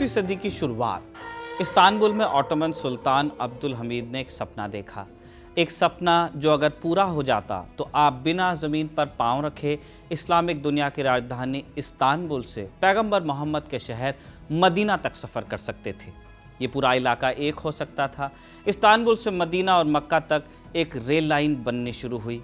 20वीं सदी की शुरुआत। इस्तांबुल में ऑटोमन सुल्तान अब्दुल हमीद ने एक सपना देखा। एक सपना जो अगर पूरा हो जाता तो आप बिना ज़मीन पर पांव रखे इस्लामिक दुनिया की राजधानी इस्तांबुल से पैगंबर मोहम्मद के शहर मदीना तक सफ़र कर सकते थे। ये पूरा इलाका एक हो सकता था। इस्तांबुल से मदीना और मक्का तक एक रेल लाइन बननी शुरू हुई।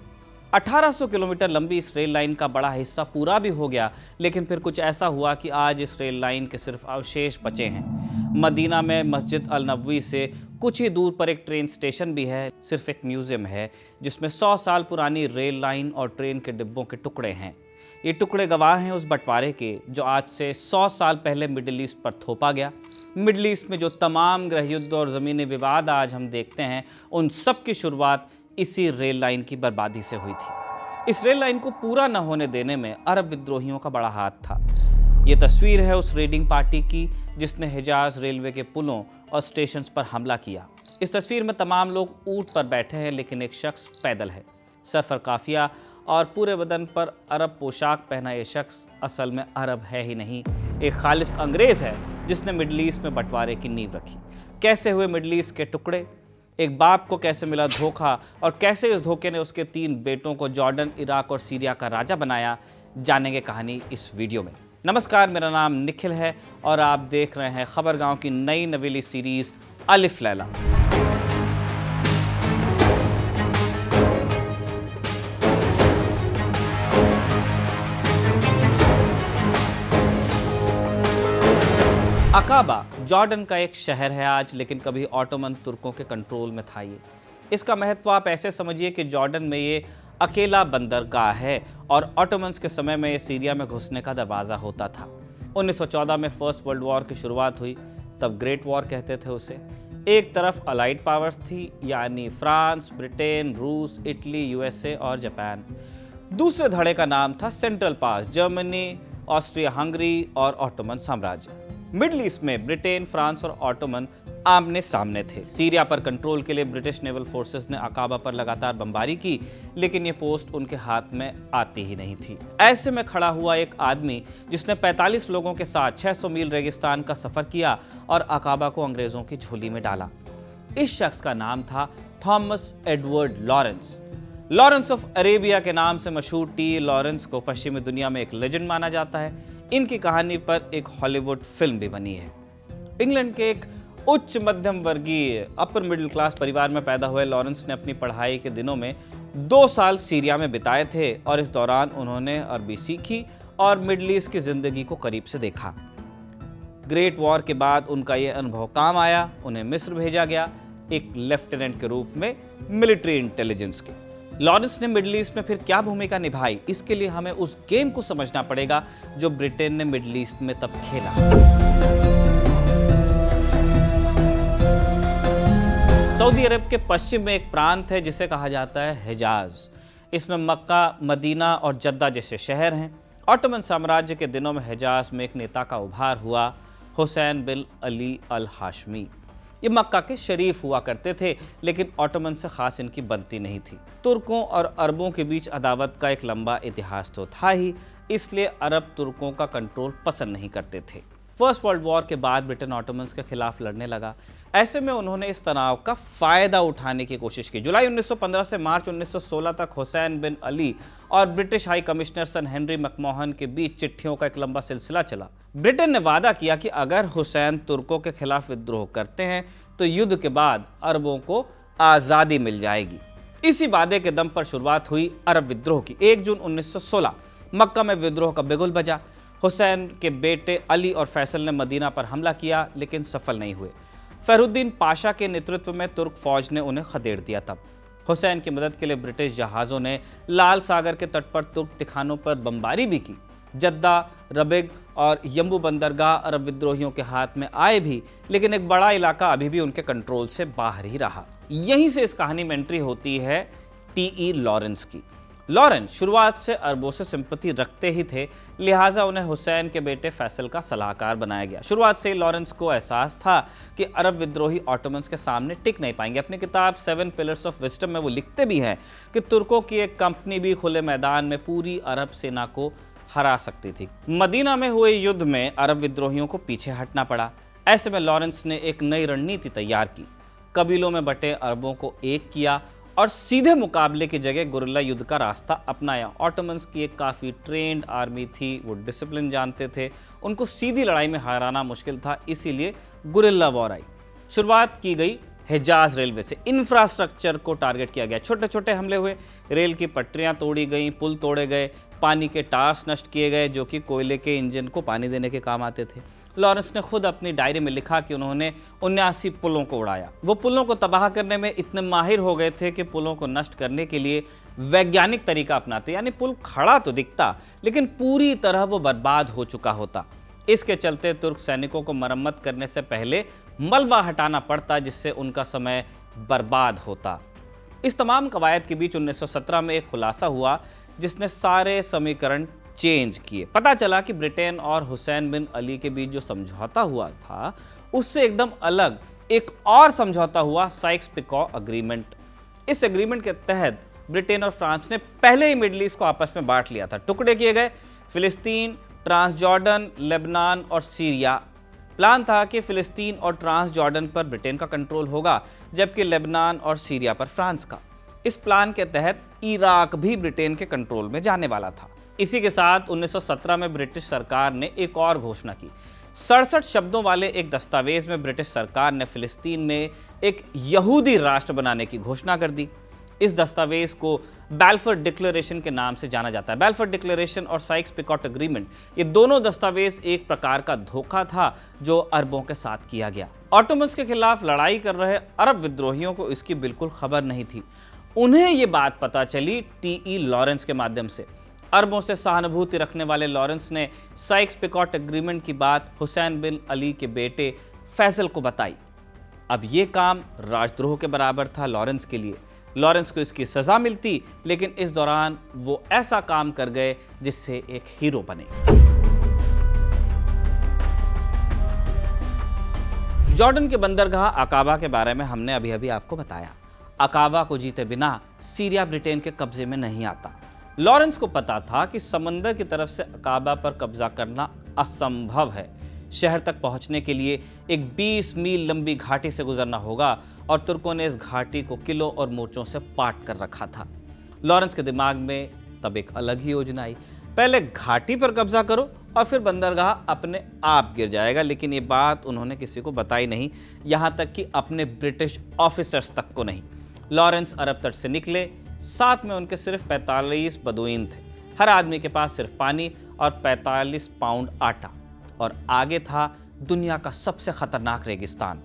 1800 किलोमीटर लंबी इस रेल लाइन का बड़ा हिस्सा पूरा भी हो गया, लेकिन फिर कुछ ऐसा हुआ कि आज इस रेल लाइन के सिर्फ अवशेष बचे हैं। मदीना में मस्जिद अल नबवी से कुछ ही दूर पर एक ट्रेन स्टेशन भी है। सिर्फ एक म्यूज़ियम है जिसमें 100 साल पुरानी रेल लाइन और ट्रेन के डिब्बों के टुकड़े हैं। ये टुकड़े गवाह हैं उस बंटवारे के जो आज से 100 साल पहले मिडिल ईस्ट पर थोपा गया। मिडिल ईस्ट में जो तमाम गृह युद्ध और ज़मीनी विवाद आज हम देखते हैं, उन सब की शुरुआत इसी रेल लाइन की बर्बादी से हुई थी। इस रेल लाइन को पूरा न होने देने में अरब विद्रोहियों का बड़ा हाथ था। ये तस्वीर है उस रेडिंग पार्टी की जिसने हिजाज रेलवे के पुलों और स्टेशन पर हमला किया। इस तस्वीर में तमाम लोग ऊंट पर बैठे हैं, लेकिन एक शख्स पैदल है। सफर काफिया और पूरे बदन पर अरब पोशाक पहना ये शख्स असल में अरब है ही नहीं, एक खालिस अंग्रेज़ है जिसने मिडल ईस्ट में बंटवारे की नींव रखी। कैसे हुए मिडल ईस्ट के टुकड़े, एक बाप को कैसे मिला धोखा और कैसे इस धोखे ने उसके 3 बेटों को जॉर्डन, इराक और सीरिया का राजा बनाया, जानेंगे कहानी इस वीडियो में। नमस्कार, मेरा नाम निखिल है और आप देख रहे हैं खबरगांव की नई नवेली सीरीज अलिफ लैला। अकाबा जॉर्डन का एक शहर है आज, लेकिन कभी ऑटोमन तुर्कों के कंट्रोल में था। ये इसका महत्व आप ऐसे समझिए कि जॉर्डन में ये अकेला बंदरगाह है और ऑटोमन्स के समय में ये सीरिया में घुसने का दरवाज़ा होता था। 1914 में फर्स्ट वर्ल्ड वॉर की शुरुआत हुई, तब ग्रेट वॉर कहते थे उसे। एक तरफ अलाइड पावर्स थी, यानी फ्रांस, ब्रिटेन, रूस, इटली, यूएसए और जापान। दूसरे धड़े का नाम था सेंट्रल पास, जर्मनी, ऑस्ट्रिया हंगरी और ऑटोमन साम्राज्य। मिडल ईस्ट में ब्रिटेन, फ्रांस और ऑटोमन आमने सामने थे। सीरिया पर कंट्रोल के लिए ब्रिटिश नेवल फोर्सेस ने अकाबा पर लगातार बमबारी की, लेकिन ये पोस्ट उनके हाथ में आती ही नहीं थी। ऐसे में खड़ा हुआ एक आदमी जिसने 45 लोगों के साथ 600 मील रेगिस्तान का सफर किया और अकाबा को अंग्रेजों की झोली में डाला। इस शख्स का नाम था Thomas Edward Lawrence. Lawrence of Arabia के नाम से मशहूर टी लॉरेंस को पश्चिमी दुनिया में एक लेजेंड माना जाता है। इनकी कहानी पर एक हॉलीवुड फिल्म भी बनी है। इंग्लैंड के एक उच्च मध्यम वर्गीय अपर मिडिल क्लास परिवार में पैदा हुए लॉरेंस ने अपनी पढ़ाई के दिनों में 2 साल सीरिया में बिताए थे और इस दौरान उन्होंने अरबी सीखी और मिडिल ईस्ट की जिंदगी को करीब से देखा। ग्रेट वॉर के बाद उनका यह अनुभव काम आया। उन्हें मिस्र भेजा गया, एक लेफ्टिनेंट के रूप में मिलिट्री इंटेलिजेंस के। लॉरेंस ने मिडिल ईस्ट में फिर क्या भूमिका निभाई, इसके लिए हमें उस गेम को समझना पड़ेगा जो ब्रिटेन ने मिडिल ईस्ट में तब खेला। सऊदी अरब के पश्चिम में एक प्रांत है जिसे कहा जाता है हिजाज। इसमें मक्का, मदीना और जद्दा जैसे शहर हैं। ऑटोमन साम्राज्य के दिनों में हिजाज में एक नेता का उभार हुआ, हुसैन बिन अली अल हाशमी। ये मक्का के शरीफ हुआ करते थे, लेकिन ऑटोमन से खास इनकी बनती नहीं थी। तुर्कों और अरबों के बीच अदावत का एक लंबा इतिहास तो था ही, इसलिए अरब तुर्कों का कंट्रोल पसंद नहीं करते थे। फर्स्ट वर्ल्ड वॉर के बाद ब्रिटेन ऑटोमन्स के खिलाफ लड़ने लगा। ऐसे में उन्होंने इस तनाव का फ़ायदा उठाने की कोशिश की। जुलाई 1915 से मार्च 1916 तक हुसैन बिन अली और ब्रिटिश हाई कमिश्नर सन हेनरी मैकमोहन के बीच चिट्ठियों का एक लंबा सिलसिला चला। ब्रिटेन ने वादा किया कि अगर हुसैन तुर्कों के खिलाफ विद्रोह करते हैं तो युद्ध के बाद अरबों को आज़ादी मिल जाएगी। इसी वादे के दम पर शुरुआत हुई अरब विद्रोह की। 1 जून 1916 मक्का में विद्रोह का बिगुल बजा। हुसैन के बेटे अली और फैसल ने मदीना पर हमला किया, लेकिन सफल नहीं हुए। फहरुद्दीन पाशा के नेतृत्व में तुर्क फौज ने उन्हें खदेड़ दिया। तब हुसैन की मदद के लिए ब्रिटिश जहाज़ों ने लाल सागर के तट पर तुर्क ठिकानों पर बमबारी भी की। जद्दा, रबिग और यम्बू बंदरगाह अरब विद्रोहियों के हाथ में आए भी, लेकिन एक बड़ा इलाका अभी भी उनके कंट्रोल से बाहर ही रहा। यहीं से इस कहानी में एंट्री होती है टी लॉरेंस की। लॉरेंस शुरुआत से अरबों से सिंपैथी रखते ही थे, लिहाजा उन्हें हुसैन के बेटे फैसल का सलाहकार बनाया गया। शुरुआत से ही लॉरेंस को एहसास था कि अरब विद्रोही ऑटोमन्स के सामने टिक नहीं पाएंगे। अपनी किताब 7 पिलर्स ऑफ विजडम में वो लिखते भी हैं कि तुर्कों की एक कंपनी भी खुले मैदान में पूरी अरब सेना को हरा सकती थी। मदीना में हुए युद्ध में अरब विद्रोहियों को पीछे हटना पड़ा। ऐसे में लॉरेंस ने एक नई रणनीति तैयार की। कबीलों में बटे अरबों को एक किया और सीधे मुकाबले की जगह गुरिल्ला युद्ध का रास्ता अपनाया। ऑटोमन्स की एक काफ़ी ट्रेंड आर्मी थी, वो डिसिप्लिन जानते थे, उनको सीधी लड़ाई में हराना मुश्किल था, इसीलिए गुरिल्ला वॉर आई। शुरुआत की गई हिजाज रेलवे से। इंफ्रास्ट्रक्चर को टारगेट किया गया, छोटे छोटे हमले हुए, रेल की पटरियां तोड़ी गई, पुल तोड़े गए, पानी के टार्स नष्ट किए गए जो कि कोयले के इंजन को पानी देने के काम आते थे। लॉरेंस ने खुद अपनी डायरी में लिखा कि उन्होंने 79 पुलों को उड़ाया। वो पुलों को तबाह करने में इतने माहिर हो गए थे कि पुलों को नष्ट करने के लिए वैज्ञानिक तरीका अपनाते, यानी पुल खड़ा तो दिखता लेकिन पूरी तरह वो बर्बाद हो चुका होता। इसके चलते तुर्क सैनिकों को मरम्मत करने से पहले मलबा हटाना पड़ता, जिससे उनका समय बर्बाद होता। इस तमाम कवायद के बीच 1917 में एक खुलासा हुआ जिसने सारे समीकरण चेंज किए। पता चला कि ब्रिटेन और हुसैन बिन अली के बीच जो समझौता हुआ था उससे एकदम अलग एक और समझौता हुआ, साइक्स-पिको अग्रीमेंट। इस एग्रीमेंट के तहत ब्रिटेन और फ्रांस ने पहले ही मिडल ईस्ट को आपस में बांट लिया था। टुकड़े किए गए, फिलिस्तीन, ट्रांसजॉर्डन, लेबनान और सीरिया। प्लान था कि फिलिस्तीन और ट्रांसजॉर्डन पर ब्रिटेन का कंट्रोल होगा, जबकि लेबनान और सीरिया पर फ्रांस का। इस प्लान के तहत इराक भी ब्रिटेन के कंट्रोल में जाने वाला था। इसी के साथ 1917 में ब्रिटिश सरकार ने एक और घोषणा की। 67 शब्दों वाले एक दस्तावेज में ब्रिटिश सरकार ने फिलिस्तीन में एक यहूदी राष्ट्र बनाने की घोषणा कर दी। इस दस्तावेज को बैल्फोर डिक्लेरेशन के नाम से जाना जाता है। बैल्फोर डिक्लेरेशन और साइक्स-पिकोट एग्रीमेंट, ये दोनों दस्तावेज एक प्रकार का धोखा था जो अरबों के साथ किया गया। ऑटोमन्स के खिलाफ लड़ाई कर रहे अरब विद्रोहियों को इसकी बिल्कुल खबर नहीं थी। उन्हें ये बात पता चली टी.ई. लॉरेंस के माध्यम से। अरबों से सहानुभूति रखने वाले लॉरेंस ने साइक्स-पिकोट एग्रीमेंट की बात हुसैन बिन अली के बेटे फैसल को बताई। अब ये काम राजद्रोह के बराबर था लॉरेंस के लिए। लॉरेंस को इसकी सजा मिलती, लेकिन इस दौरान वो ऐसा काम कर गए जिससे एक हीरो बने। जॉर्डन के बंदरगाह अकाबा के बारे में हमने अभी अभी आपको बताया। अकाबा को जीते बिना सीरिया ब्रिटेन के कब्जे में नहीं आता। लॉरेंस को पता था कि समंदर की तरफ से अकाबा पर कब्जा करना असंभव है। शहर तक पहुंचने के लिए एक 20 मील लंबी घाटी से गुजरना होगा और तुर्कों ने इस घाटी को किलों और मोर्चों से पाट कर रखा था। लॉरेंस के दिमाग में तब एक अलग ही योजना आई। पहले घाटी पर कब्जा करो और फिर बंदरगाह अपने आप गिर जाएगा। लेकिन ये बात उन्होंने किसी को बताई नहीं, यहाँ तक कि अपने ब्रिटिश ऑफिसर्स तक को नहीं। लॉरेंस अरब तट से निकले, साथ में उनके सिर्फ 45 बदुइन थे। हर आदमी के पास सिर्फ पानी और 45 पाउंड आटा, और आगे था दुनिया का सबसे खतरनाक रेगिस्तान।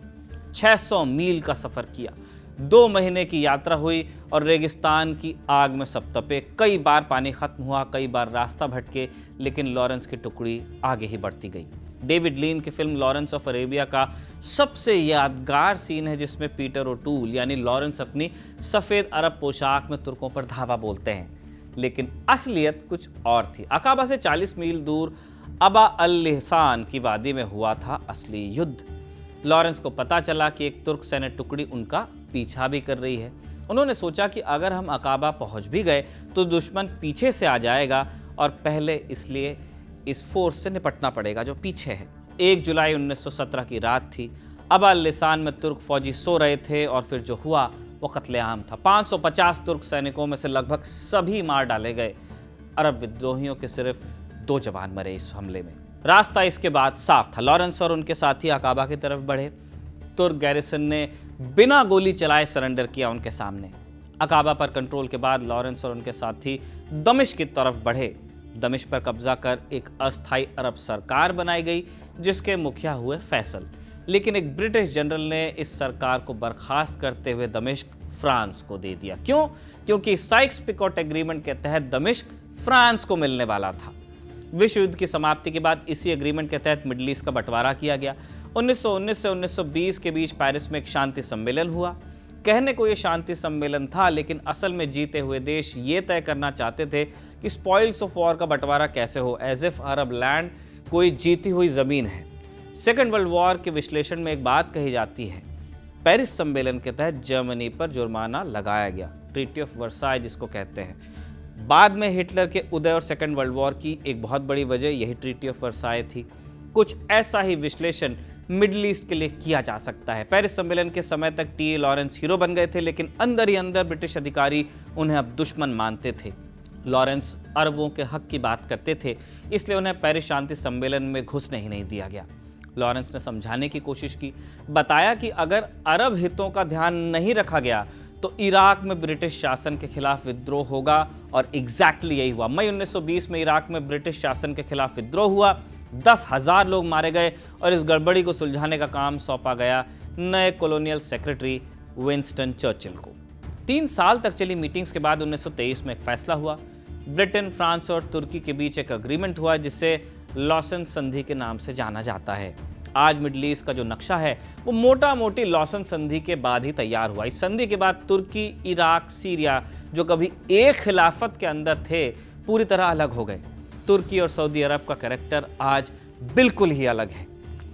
600 मील का सफर किया, 2 महीने की यात्रा हुई और रेगिस्तान की आग में सब तपे। कई बार पानी खत्म हुआ, कई बार रास्ता भटके, लेकिन लॉरेंस की टुकड़ी आगे ही बढ़ती गई। डेविड लीन की फिल्म लॉरेंस ऑफ अरेबिया का सबसे यादगार सीन है जिसमें पीटर ओटूल यानी लॉरेंस अपनी सफ़ेद अरब पोशाक में तुर्कों पर धावा बोलते हैं। लेकिन असलियत कुछ और थी। अकाबा से 40 मील दूर अबा अल-लिहसान की वादी में हुआ था असली युद्ध। लॉरेंस को पता चला कि एक तुर्क सैन्य टुकड़ी उनका पीछा भी कर रही है। उन्होंने सोचा कि अगर हम अकाबा पहुंच भी गए तो दुश्मन पीछे से आ जाएगा और पहले इसलिए इस फोर्स से निपटना पड़ेगा जो पीछे है। 1 जुलाई 1917 की रात थी। अबा अल-लिहसान में तुर्क फौजी सो रहे थे और फिर जो हुआ वो कत्लेआम था। 550 तुर्क सैनिकों में से लगभग सभी मार डाले गए। अरब विद्रोहियों के सिर्फ 2 जवान मरे इस हमले में। रास्ता इसके बाद साफ था। लॉरेंस और उनके साथी अकाबा की तरफ बढ़े। तुर्क गैरिसन ने बिना गोली चलाए सरेंडर किया उनके सामने। अकाबा पर कंट्रोल के बाद लॉरेंस और उनके साथी दमिश्क की तरफ बढ़े। दमिश्क पर कब्जा कर एक अस्थायी अरब सरकार बनाई गई जिसके मुखिया हुए फैसल। लेकिन एक ब्रिटिश जनरल ने इस सरकार को बर्खास्त करते हुए दमिश्क फ्रांस को दे दिया। क्यों? क्योंकि साइक्स-पिकोट एग्रीमेंट के तहत दमिश्क फ्रांस को मिलने वाला था। विश्व युद्ध की समाप्ति के बाद इसी एग्रीमेंट के तहत मिडल ईस्ट का बंटवारा किया गया। 1919 से 1920 के बीच पेरिस में एक शांति सम्मेलन हुआ। कहने को ये शांति सम्मेलन था, लेकिन असल में जीते हुए देश ये तय करना चाहते थे कि स्पॉइल्स ऑफ वॉर का बंटवारा कैसे हो, एज इफ अरब लैंड कोई जीती हुई ज़मीन है। सेकेंड वर्ल्ड वॉर के विश्लेषण में एक बात कही जाती है, पेरिस सम्मेलन के तहत जर्मनी पर जुर्माना लगाया गया, ट्रीटी ऑफ वर्साई जिसको कहते हैं। बाद में हिटलर के उदय और सेकेंड वर्ल्ड वॉर की एक बहुत बड़ी वजह यही ट्रीटी ऑफ वर्साई थी। कुछ ऐसा ही विश्लेषण मिडिल ईस्ट के लिए किया जा सकता है। पेरिस सम्मेलन के समय तक टी लॉरेंस हीरो बन गए थे, लेकिन अंदर ही अंदर ब्रिटिश अधिकारी उन्हें अब दुश्मन मानते थे। लॉरेंस अरबों के हक की बात करते थे, इसलिए उन्हें पेरिस शांति सम्मेलन में घुसने ही नहीं दिया गया। लॉरेंस ने समझाने की कोशिश की, बताया कि अगर अरब हितों का ध्यान नहीं रखा गया तो इराक में ब्रिटिश शासन के खिलाफ विद्रोह होगा, और एग्जैक्टली यही हुआ। मई 1920 में इराक में ब्रिटिश शासन के खिलाफ विद्रोह हुआ, 10,000 लोग मारे गए और इस गड़बड़ी को सुलझाने का काम सौंपा गया नए कॉलोनियल सेक्रेटरी विंस्टन चर्चिल को। 3 साल तक चली मीटिंग्स के बाद 1923 में एक फैसला हुआ। ब्रिटेन, फ्रांस और तुर्की के बीच एक अग्रीमेंट हुआ जिसे लॉसन संधि के नाम से जाना जाता है। आज मिडिल ईस्ट का जो नक्शा है वो मोटा मोटी लॉसन संधि के बाद ही तैयार हुआ। इस संधि के बाद तुर्की, इराक, सीरिया जो कभी एक खिलाफत के अंदर थे, पूरी तरह अलग हो गए। तुर्की और सऊदी अरब का कैरेक्टर आज बिल्कुल ही अलग है।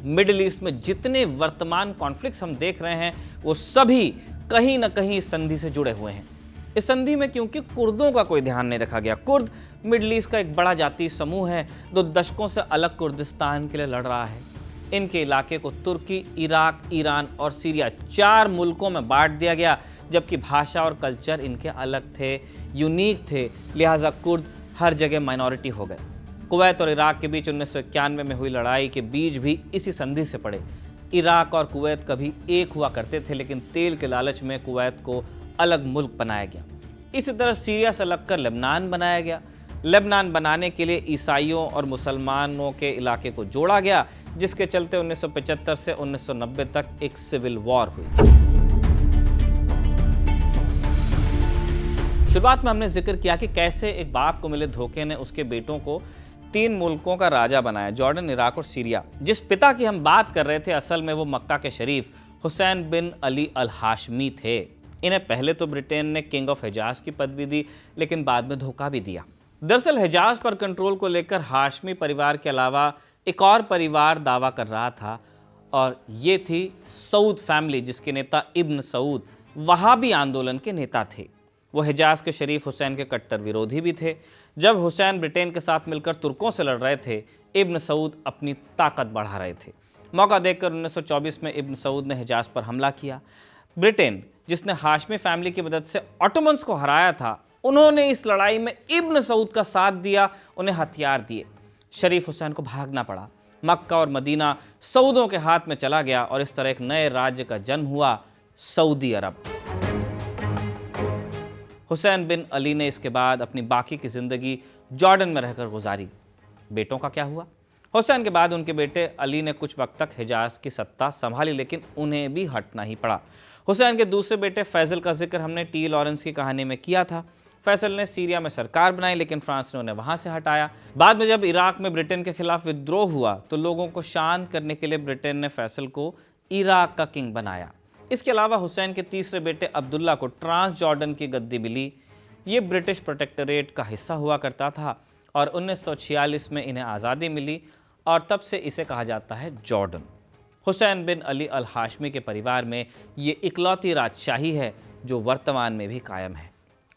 मिडिल ईस्ट में जितने वर्तमान कॉन्फ्लिक्ट्स हम देख रहे हैं वो सभी कहीं ना कहीं इस संधि से जुड़े हुए हैं। इस संधि में क्योंकि कुर्दों का कोई ध्यान नहीं रखा गया। कुर्द मिडिल ईस्ट का एक बड़ा जातीय समूह है जो दशकों से अलग कुर्दिस्तान के लिए लड़ रहा है। इनके इलाके को तुर्की, इराक, ईरान और सीरिया 4 मुल्कों में बांट दिया गया, जबकि भाषा और कल्चर इनके अलग थे, यूनिक थे, लिहाजा कुर्द हर जगह माइनॉरिटी हो गए। कुवैत और इराक के बीच 1991 में हुई लड़ाई के बीज भी इसी संधि से पड़े। इराक और कुवैत कभी एक हुआ करते थे, लेकिन तेल के लालच में कुवैत को अलग मुल्क बनाया गया। इसी तरह सीरिया से लगकर लेबनान बनाया गया। लेबनान बनाने के लिए ईसाइयों और मुसलमानों के इलाके को जोड़ा गया, जिसके चलते 1975 से 1990 तक एक सिविल वॉर हुई। शुरुआत में हमने जिक्र किया कि कैसे एक बाप को मिले धोखे ने उसके बेटों को 3 मुल्कों का राजा बनाया, जॉर्डन, इराक और सीरिया। जिस पिता की हम बात कर रहे थे, असल में वो मक्का के शरीफ हुसैन बिन अली अल हाशमी थे। इन्हें पहले तो ब्रिटेन ने किंग ऑफ हिजाज की पदवी दी, लेकिन बाद में धोखा भी दिया। दरअसल हिजाज पर कंट्रोल को लेकर हाशमी परिवार के अलावा एक और परिवार दावा कर रहा था, और ये थी सऊद फैमिली, जिसके नेता इब्न सऊद वहाबी आंदोलन के नेता थे। वो हिजाज के शरीफ हुसैन के कट्टर विरोधी भी थे। जब हुसैन ब्रिटेन के साथ मिलकर तुर्कों से लड़ रहे थे, इब्न सऊद अपनी ताकत बढ़ा रहे थे। मौका देखकर 1924 में इब्न सऊद ने हिजाज पर हमला किया। ब्रिटेन, जिसने हाशमी फैमिली की मदद से ऑटोमन्स को हराया था, उन्होंने इस लड़ाई में इब्न सऊद का साथ दिया, उन्हें हथियार दिए। शरीफ हुसैन को भागना पड़ा। मक्का और मदीना सऊदों के हाथ में चला गया और इस तरह एक नए राज्य का जन्म हुआ, सऊदी अरब। हुसैन बिन अली ने इसके बाद अपनी बाकी की जिंदगी जॉर्डन में रहकर गुजारी। बेटों का क्या हुआ? हुसैन के बाद उनके बेटे अली ने कुछ वक्त तक हिजाज की सत्ता संभाली, लेकिन उन्हें भी हटना ही पड़ा। हुसैन के दूसरे बेटे फैसल का जिक्र हमने टी लॉरेंस की कहानी में किया था। फैसल ने सीरिया में सरकार बनाई, लेकिन फ्रांस ने उन्हें वहां से हटाया। बाद में जब इराक में ब्रिटेन के खिलाफ विद्रोह हुआ तो लोगों को शांत करने के लिए ब्रिटेन ने फैसल को इराक का किंग बनाया। इसके अलावा हुसैन के तीसरे बेटे अब्दुल्ला को ट्रांस जॉर्डन की गद्दी मिली। ये ब्रिटिश प्रोटेक्टोरेट का हिस्सा हुआ करता था और 1946 में इन्हें आज़ादी मिली और तब से इसे कहा जाता है जॉर्डन। हुसैन बिन अली अल हाशमी के परिवार में ये इकलौती राजशाही है जो वर्तमान में भी कायम है।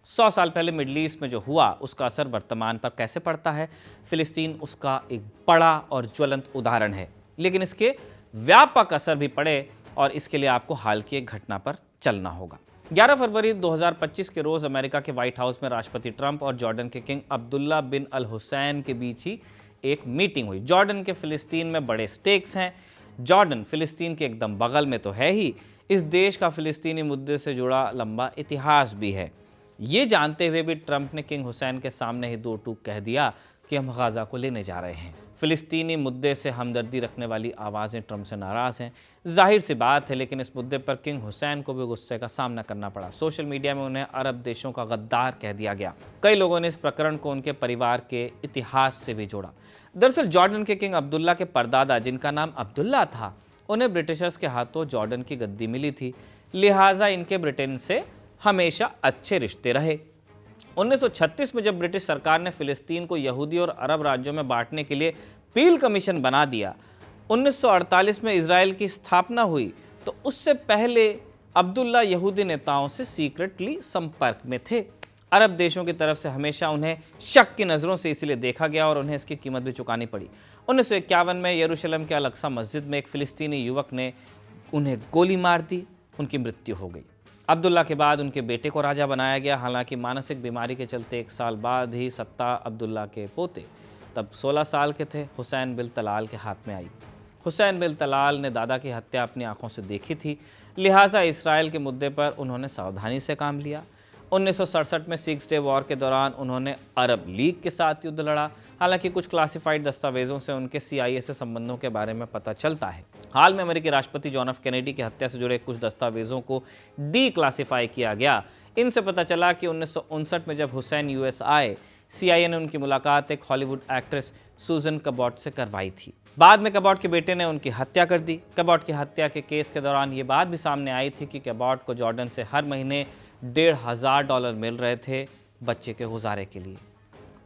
100 साल पहले मिडल ईस्ट में जो हुआ उसका असर वर्तमान पर कैसे पड़ता है? फिलिस्तीन उसका एक बड़ा और ज्वलंत उदाहरण है, लेकिन इसके व्यापक असर भी पड़े और इसके लिए आपको हाल की एक घटना पर चलना होगा। 11 फरवरी 2025 के रोज़ अमेरिका के व्हाइट हाउस में राष्ट्रपति ट्रंप और जॉर्डन के किंग अब्दुल्ला बिन अल हुसैन के बीच ही एक मीटिंग हुई। जॉर्डन के फिलिस्तीन में बड़े स्टेक्स हैं। जॉर्डन फिलिस्तीन के एकदम बगल में तो है ही, इस देश का फिलिस्तीनी मुद्दे से जुड़ा लंबा इतिहास भी है। ये जानते हुए भी ट्रंप ने किंग हुसैन के सामने ही 2 टूक कह दिया कि हम गाज़ा को लेने जा रहे हैं। फिलिस्तीनी मुद्दे से हमदर्दी रखने वाली आवाज़ें ट्रंप से नाराज़ हैं, जाहिर सी बात है, लेकिन इस मुद्दे पर किंग हुसैन को भी गुस्से का सामना करना पड़ा। सोशल मीडिया में उन्हें अरब देशों का गद्दार कह दिया गया। कई लोगों ने इस प्रकरण को उनके परिवार के इतिहास से भी जोड़ा। दरअसल जॉर्डन के किंग अब्दुल्ला के परदादा, जिनका नाम अब्दुल्ला था, उन्हें ब्रिटिशर्स के हाथों जॉर्डन की गद्दी मिली थी, लिहाजा इनके ब्रिटेन से हमेशा अच्छे रिश्ते रहे। 1936 में जब ब्रिटिश सरकार ने फिलिस्तीन को यहूदी और अरब राज्यों में बांटने के लिए पील कमीशन बना दिया, 1948 में इजराइल की स्थापना हुई, तो उससे पहले अब्दुल्ला यहूदी नेताओं से सीक्रेटली संपर्क में थे। अरब देशों की तरफ से हमेशा उन्हें शक की नज़रों से इसलिए देखा गया और उन्हें इसकी कीमत भी चुकानी पड़ी। 1951 में यरूशलेम के अल-अक्सा मस्जिद में एक फ़िलिस्तीनी युवक ने उन्हें गोली मार दी, उनकी मृत्यु हो गई। अब्दुल्ला के बाद उनके बेटे को राजा बनाया गया। हालांकि मानसिक बीमारी के चलते 1 साल बाद ही सत्ता अब्दुल्ला के पोते, तब 16 साल के थे, हुसैन बिन तलाल के हाथ में आई। हुसैन बिन तलाल ने दादा की हत्या अपनी आंखों से देखी थी, लिहाजा इसराइल के मुद्दे पर उन्होंने सावधानी से काम लिया। 1967 में सिक्स डे वॉर के दौरान उन्होंने अरब लीग के साथ युद्ध लड़ा। हालांकि कुछ क्लासिफाइड दस्तावेजों से उनके CIA से संबंधों के बारे में पता चलता है। हाल में अमेरिकी राष्ट्रपति जॉन एफ कैनेडी की हत्या से जुड़े कुछ दस्तावेजों को डी क्लासिफाई किया गया। इनसे पता चला कि 1959 में जब हुसैन US आए, CIA ने उनकी मुलाकात एक हॉलीवुड एक्ट्रेस सूजन कबॉट से करवाई थी। बाद में कबॉट के बेटे ने उनकी हत्या कर दी। कबॉट की हत्या के केस के दौरान ये बात भी सामने आई थी कि कबॉट को जॉर्डन से हर महीने $1,500 मिल रहे थे बच्चे के गुजारे के लिए।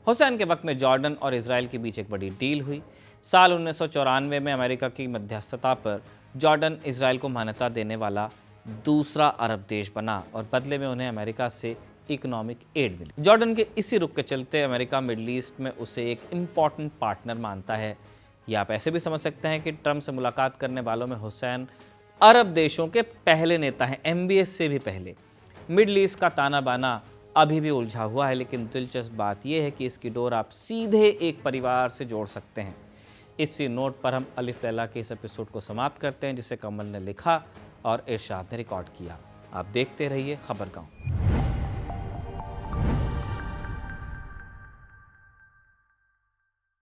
हुसैन के वक्त में जॉर्डन और इजराइल के बीच एक बड़ी डील हुई। साल 1994 में अमेरिका की मध्यस्थता पर जॉर्डन इजराइल को मान्यता देने वाला दूसरा अरब देश बना और बदले में उन्हें अमेरिका से इकोनॉमिक एड मिली। जॉर्डन के इसी रुख के चलते अमेरिका मिडल ईस्ट में उसे एक इम्पॉर्टेंट पार्टनर मानता है। या आप ऐसे भी समझ सकते हैं कि ट्रंप से मुलाकात करने वालों में हुसैन अरब देशों के पहले नेता हैं, MBS से भी पहले। मिडल ईस्ट का ताना बाना अभी भी उलझा हुआ है, लेकिन दिलचस्प बात यह है कि इसकी डोर आप सीधे एक परिवार से जोड़ सकते हैं। इसी नोट पर हम अलिफ लैला के इस एपिसोड को समाप्त करते हैं, जिसे कमल ने लिखा और इरशाद ने रिकॉर्ड किया। आप देखते रहिए खबरगांव।